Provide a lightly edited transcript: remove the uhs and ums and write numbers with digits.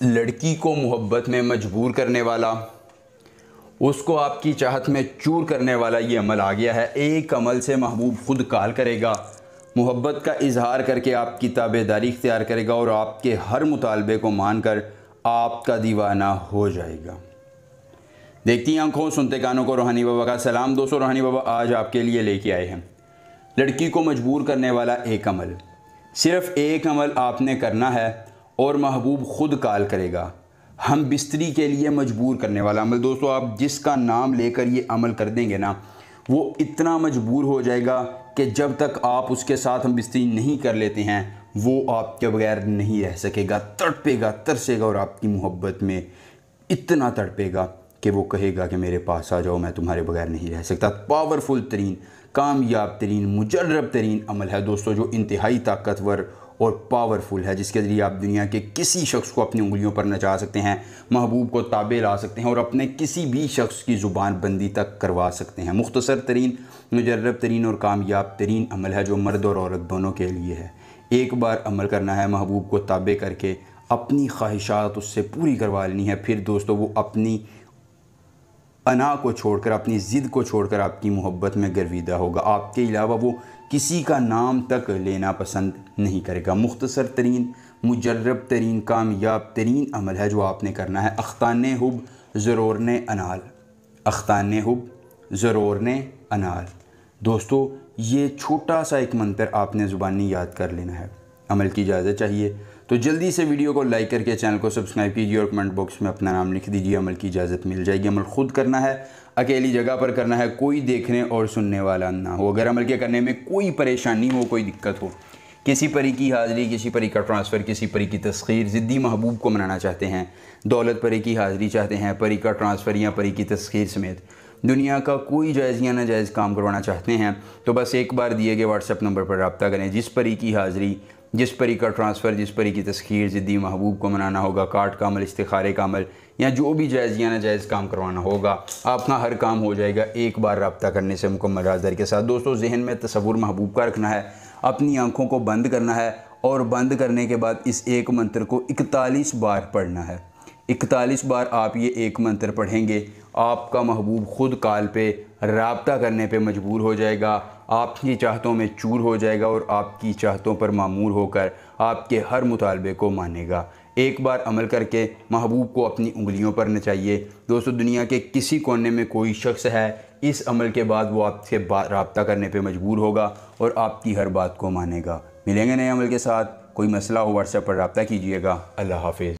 लड़की को मोहब्बत में मजबूर करने वाला, उसको आपकी चाहत में चूर करने वाला ये अमल आ गया है। एक अमल से महबूब खुद काल करेगा, मोहब्बत का इजहार करके आपकी ताबेदारी इख्तियार करेगा और आपके हर मुतालबे को मानकर आपका दीवाना हो जाएगा। देखती आंखों, सुनते कानों को रूहानी बाबा का सलाम। दोस्तों, रूहानी बाबा आज आपके लिए लेके आए हैं लड़की को मजबूर करने वाला एक अमल। सिर्फ़ एक अमल आपने करना है और महबूब खुद काल करेगा। हम बिस्तरी के लिए मजबूर करने वाला अमल। दोस्तों, आप जिसका नाम लेकर ये अमल कर देंगे ना, वो इतना मजबूर हो जाएगा कि जब तक आप उसके साथ हम बिस्तरी नहीं कर लेते हैं, वो आपके बगैर नहीं रह सकेगा। तड़पेगा, तरसेगा और आपकी मोहब्बत में इतना तड़पेगा कि वो कहेगा कि मेरे पास आ जाओ, मैं तुम्हारे बगैर नहीं रह सकता। पावरफुल तरीन, कामयाब तरीन, मुजर्रब तरीन अमल है दोस्तों, जो इंतहाई ताकतवर और पावरफुल है, जिसके ज़रिए आप दुनिया के किसी शख्स को अपनी उंगलियों पर नचा सकते हैं, महबूब को ताबे ला सकते हैं और अपने किसी भी शख्स की ज़ुबान बंदी तक करवा सकते हैं। मुख्तसर तरीन, मुजर्रब तरीन और कामयाब तरीन अमल है जो मर्द और औरत दोनों के लिए है। एक बार अमल करना है, महबूब को ताबे करके अपनी ख्वाहिशात उससे पूरी करवा लेनी है। फिर दोस्तों, वो अपनी अना को छोड़कर, अपनी ज़िद को छोड़कर आपकी मोहब्बत में गर्विदा होगा। आपके अलावा वो किसी का नाम तक लेना पसंद नहीं करेगा। मुख्तसर तरीन, मुजर्रब तरीन, कामयाब तरीन अमल है जो आपने करना है। अख्ताने हुब ज़रोरने अनाल, अख्ताने हुब ज़रोरने अनाल। दोस्तों, ये छोटा सा एक मंत्र आपने ज़ुबानी याद कर लेना है। अमल की इजाज़त चाहिए तो जल्दी से वीडियो को लाइक करके चैनल को सब्सक्राइब कीजिए और कमेंट बॉक्स में अपना नाम लिख दीजिए। अमल की इजाज़त मिल जाएगी। अमल खुद करना है, अकेली जगह पर करना है, कोई देखने और सुनने वाला ना हो। अगर अमल के करने में कोई परेशानी हो, कोई दिक्कत हो, किसी परी की हाज़िरी, किसी परी का ट्रांसफ़र, किसी परी की तस्खीर, ज़िद्दी महबूब को मनाना चाहते हैं, दौलत परी की हाज़िरी चाहते हैं, परी का ट्रांसफ़र या परी की तस्खीर समेत दुनिया का कोई जायज़ या नाजायज़ काम करवाना चाहते हैं, तो बस एक बार दिए गए व्हाट्सएप नंबर पर रब्ता करें। जिस परी की हाज़िरी, जिस परी का ट्रांसफ़र, जिस परी की तस्खीर ज़िद्दी महबूब को मनाना होगा, कार्ड का अमल, इस्तिखारे का अमल या जो भी जायज़ या नाजायज़ काम करवाना होगा, आपका हर काम हो जाएगा एक बार रब्ता करने से मुकम्मल हाज़िरी के साथ। दोस्तों, जहन में तसव्वुर महबूब का रखना है, अपनी आँखों को बंद करना है और बंद करने के बाद इस एक मंत्र को 41 बार पढ़ना है। 41 बार आप ये एक मंत्र पढ़ेंगे, आपका महबूब खुद काल पे राब्ता करने पे मजबूर हो जाएगा, आपकी चाहतों में चूर हो जाएगा और आपकी चाहतों पर मामूर होकर आपके हर मुतालबे को मानेगा। एक बार अमल करके महबूब को अपनी उंगलियों पर नचाइए। दोस्तों, दुनिया के किसी कोने में कोई शख्स है, इस अमल के बाद वो आपसे राब्ता करने पे मजबूर होगा और आपकी हर बात को मानेगा। मिलेंगे नए अमल के साथ। कोई मसला हो, व्हाट्सएप पर राब्ता कीजिएगा। अल्लाह हाफिज़।